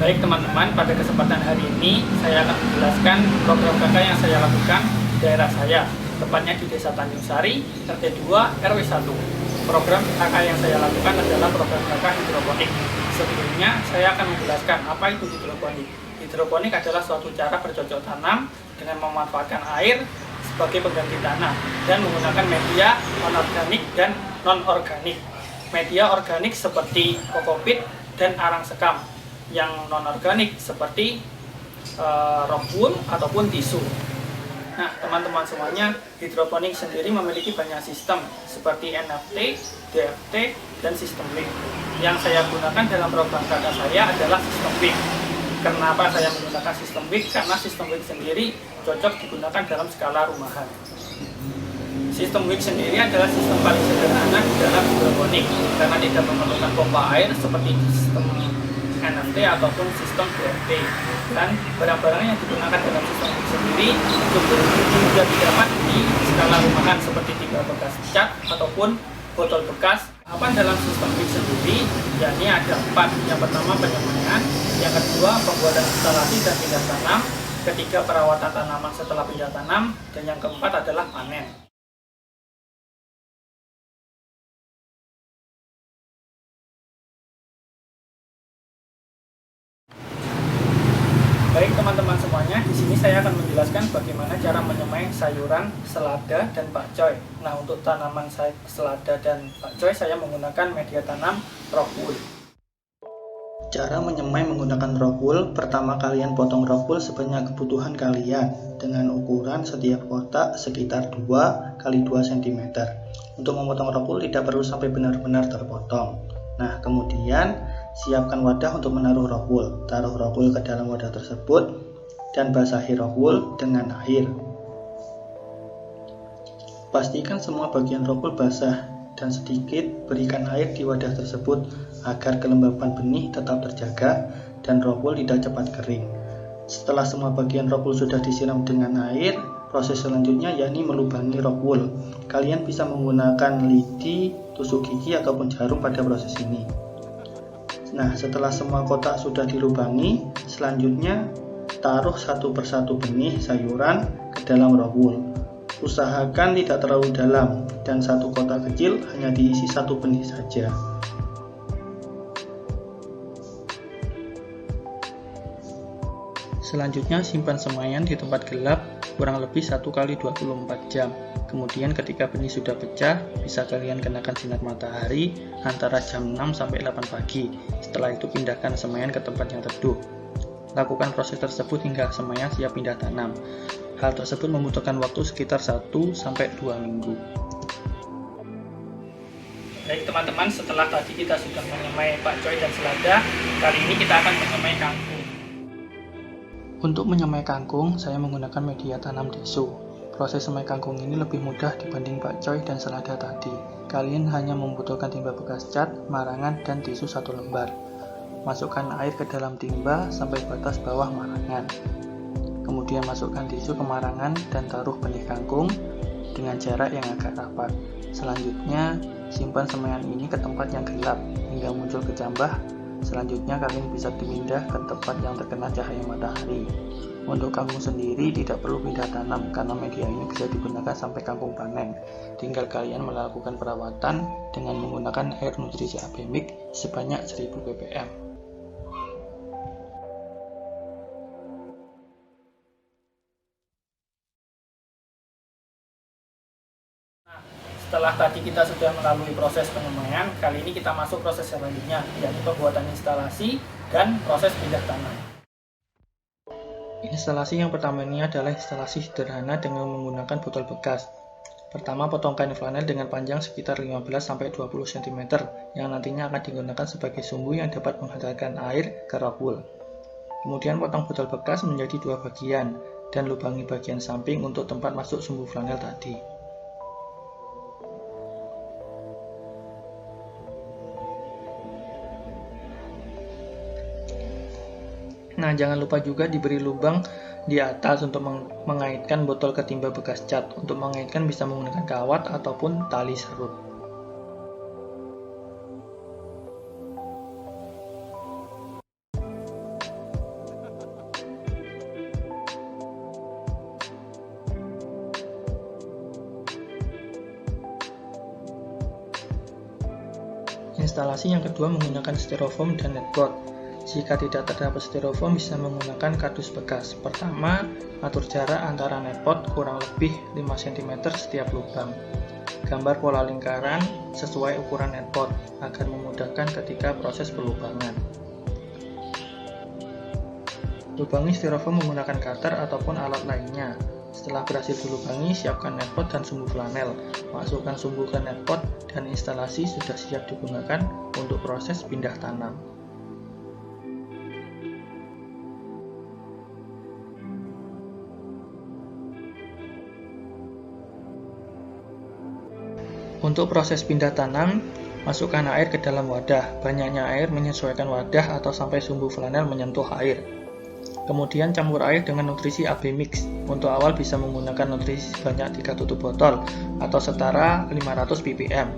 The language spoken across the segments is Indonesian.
Baik teman-teman, pada kesempatan hari ini saya akan menjelaskan program KK yang saya lakukan di daerah saya, tepatnya di Desa Tanjung Sari, RT 2, RW 1. Program KK yang saya lakukan adalah program KK hidroponik. Sebelumnya saya akan menjelaskan apa itu hidroponik. Hidroponik adalah suatu cara bercocok tanam dengan memanfaatkan air sebagai pengganti tanah dan menggunakan media non-organik dan non-organik. Media organik seperti kokopit dan arang sekam, yang non-organik seperti rock wool ataupun tisu. Nah, teman-teman semuanya, hidroponik sendiri memiliki banyak sistem seperti NFT, DFT, dan sistem WIC. Yang saya gunakan dalam program KK saya adalah sistem WIC. Kenapa saya menggunakan sistem WIC? Karena sistem WIC sendiri cocok digunakan dalam skala rumahan. Sistem WIC sendiri adalah sistem paling sederhana di dalam hidroponik karena tidak memerlukan pompa air seperti sistem NFT ataupun sistem DFT, dan barang-barang yang digunakan dalam sistem WIC sendiri sudah didapat di skala rumahan seperti timbal bekas cat ataupun botol bekas. Apa dalam sistem WIC sendiri? Yakni ada 4. Yang pertama penyemaian, yang kedua pembuatan instalasi dan pindah tanam, ketiga perawatan tanaman setelah pindah tanam, dan yang keempat adalah panen. Baik teman-teman semuanya, di sini saya akan menjelaskan bagaimana cara menyemai sayuran, selada, dan pakcoy. Nah, untuk tanaman selada dan pakcoy saya menggunakan media tanam rock wool. Cara menyemai menggunakan rock wool, pertama kalian potong rock wool sebanyak kebutuhan kalian dengan ukuran setiap kotak sekitar 2 x 2 cm. Untuk memotong rock wool tidak perlu sampai benar-benar terpotong. Nah, kemudian siapkan wadah untuk menaruh rock wool. Taruh rock wool ke dalam wadah tersebut dan basahi rock wool dengan air. Pastikan semua bagian rock wool basah dan sedikit berikan air di wadah tersebut agar kelembapan benih tetap terjaga dan rock wool tidak cepat kering. Setelah semua bagian rock wool sudah disiram dengan air, proses selanjutnya yakni melubangi rock wool. Kalian bisa menggunakan lidi, tusuk gigi ataupun jarum pada proses ini. Nah, setelah semua kotak sudah dilubangi, selanjutnya taruh satu persatu benih sayuran ke dalam rock wool. Usahakan tidak terlalu dalam dan satu kotak kecil hanya diisi satu benih saja. Selanjutnya simpan semaian di tempat gelap kurang lebih 1 x 24 jam. Kemudian ketika benih sudah pecah, bisa kalian kenakan sinar matahari antara jam 6 sampai 8 pagi. Setelah itu pindahkan semaian ke tempat yang teduh. Lakukan proses tersebut hingga semaian siap pindah tanam. Hal tersebut membutuhkan waktu sekitar 1 sampai 2 minggu. Baik teman-teman, setelah tadi kita sudah menyemai pakcoy dan selada, kali ini kita akan menyemai kangkung. Untuk menyemai kangkung, saya menggunakan media tanam tisu. Proses semai kangkung ini lebih mudah dibanding pakcoy dan selada tadi. Kalian hanya membutuhkan timba bekas cat, marangan, dan tisu 1 lembar. Masukkan air ke dalam timba sampai batas bawah marangan. Kemudian masukkan tisu ke marangan dan taruh benih kangkung dengan jarak yang agak rapat. Selanjutnya, simpan semaian ini ke tempat yang gelap hingga muncul kecambah. Selanjutnya kalian bisa dipindah ke tempat yang terkena cahaya matahari. Untuk kangkung sendiri tidak perlu pindah tanam karena media ini bisa digunakan sampai kangkung panen. Tinggal kalian melakukan perawatan dengan menggunakan air nutrisi Abemik sebanyak 1000 ppm. Setelah tadi kita sudah melalui proses penyemaian, kali ini kita masuk proses selanjutnya, yaitu pembuatan instalasi dan proses pindah tanam. Instalasi yang pertama ini adalah instalasi sederhana dengan menggunakan botol bekas. Pertama, potong kain flanel dengan panjang sekitar 15-20 cm yang nantinya akan digunakan sebagai sumbu yang dapat menghantarkan air ke rock wool. Kemudian potong botol bekas menjadi 2 bagian dan lubangi bagian samping untuk tempat masuk sumbu flanel tadi. Nah, jangan lupa juga diberi lubang di atas untuk mengaitkan botol ke timba bekas cat. Untuk mengaitkan bisa menggunakan kawat ataupun tali serut. Instalasi yang kedua menggunakan styrofoam dan netpot. Jika tidak terdapat styrofoam, bisa menggunakan kardus bekas. Pertama, atur jarak antara netpot kurang lebih 5 cm setiap lubang. Gambar pola lingkaran sesuai ukuran netpot agar memudahkan ketika proses pelubangan. Lubangi styrofoam menggunakan cutter ataupun alat lainnya. Setelah berhasil dilubangi, siapkan netpot dan sumbu flanel. Masukkan sumbu ke netpot dan instalasi sudah siap digunakan untuk proses pindah tanam. Untuk proses pindah tanam, masukkan air ke dalam wadah. Banyaknya air menyesuaikan wadah atau sampai sumbu flanel menyentuh air. Kemudian campur air dengan nutrisi AB mix. Untuk awal bisa menggunakan nutrisi sebanyak 3 tutup botol atau setara 500 ppm.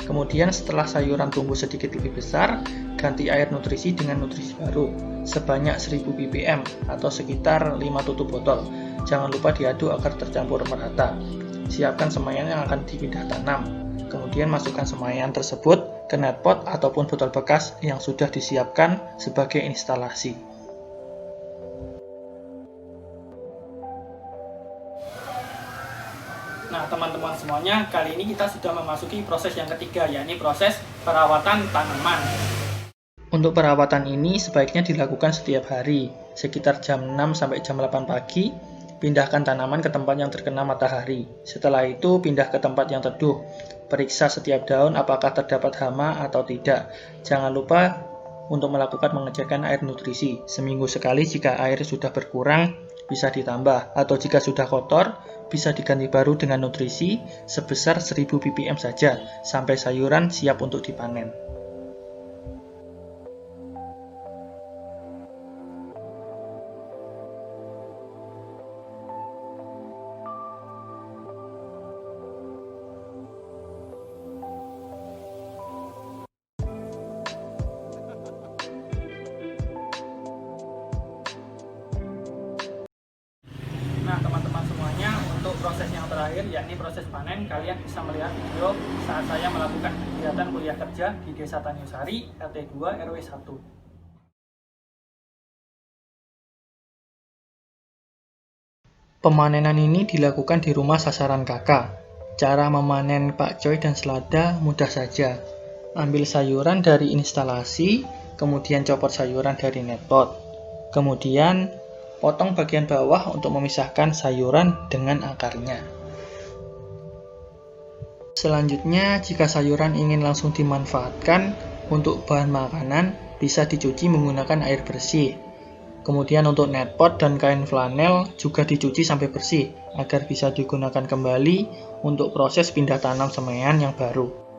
Kemudian setelah sayuran tumbuh sedikit lebih besar, ganti air nutrisi dengan nutrisi baru sebanyak 1000 ppm atau sekitar 5 tutup botol. Jangan lupa diaduk agar tercampur merata. Siapkan semaian yang akan dipindah tanam. Kemudian masukkan semaian tersebut ke netpot ataupun botol bekas yang sudah disiapkan sebagai instalasi. Nah, teman-teman semuanya, kali ini kita sudah memasuki proses yang ketiga, yakni proses perawatan tanaman. Untuk perawatan ini sebaiknya dilakukan setiap hari, sekitar jam 6 sampai jam 8 pagi. Pindahkan tanaman ke tempat yang terkena matahari. Setelah itu pindah ke tempat yang teduh. Periksa setiap daun apakah terdapat hama atau tidak. Jangan lupa untuk melakukan pengecekan air nutrisi. Seminggu sekali jika air sudah berkurang, bisa ditambah. Atau jika sudah kotor, bisa diganti baru dengan nutrisi sebesar 1000 ppm saja, sampai sayuran siap untuk dipanen. Nah, teman-teman semuanya, untuk proses yang terakhir, yakni proses panen, kalian bisa melihat video saat saya melakukan kegiatan kuliah kerja di Desa Tanjungsari, RT 2 RW 1. Pemanenan ini dilakukan di rumah sasaran kakak. Cara memanen Pak Coy dan Selada mudah saja. Ambil sayuran dari instalasi, kemudian copot sayuran dari netpot. Kemudian potong bagian bawah untuk memisahkan sayuran dengan akarnya. Selanjutnya, jika sayuran ingin langsung dimanfaatkan untuk bahan makanan, bisa dicuci menggunakan air bersih. Kemudian untuk netpot dan kain flanel juga dicuci sampai bersih, agar bisa digunakan kembali untuk proses pindah tanam semaian yang baru.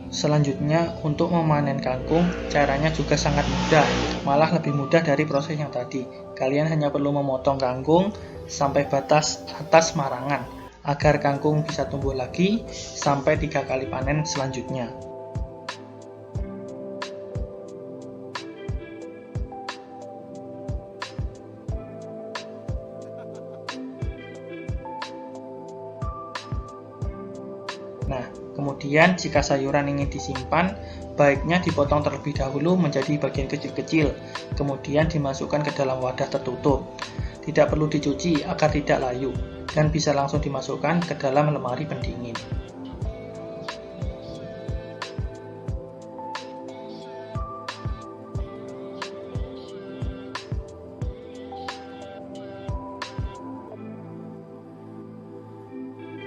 Selanjutnya, untuk memanen kangkung, caranya juga sangat mudah, malah lebih mudah dari proses yang tadi. Kalian hanya perlu memotong kangkung sampai batas atas marangan, agar kangkung bisa tumbuh lagi sampai 3 kali panen selanjutnya. Nah, kemudian jika sayuran ingin disimpan, baiknya dipotong terlebih dahulu menjadi bagian kecil-kecil, kemudian dimasukkan ke dalam wadah tertutup. Tidak perlu dicuci agar tidak layu, dan bisa langsung dimasukkan ke dalam lemari pendingin.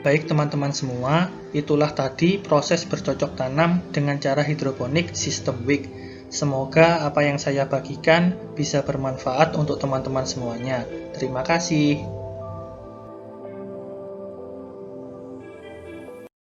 Baik teman-teman semua, itulah tadi proses bercocok tanam dengan cara hidroponik sistem WIC. Semoga apa yang saya bagikan bisa bermanfaat untuk teman-teman semuanya. Terima kasih.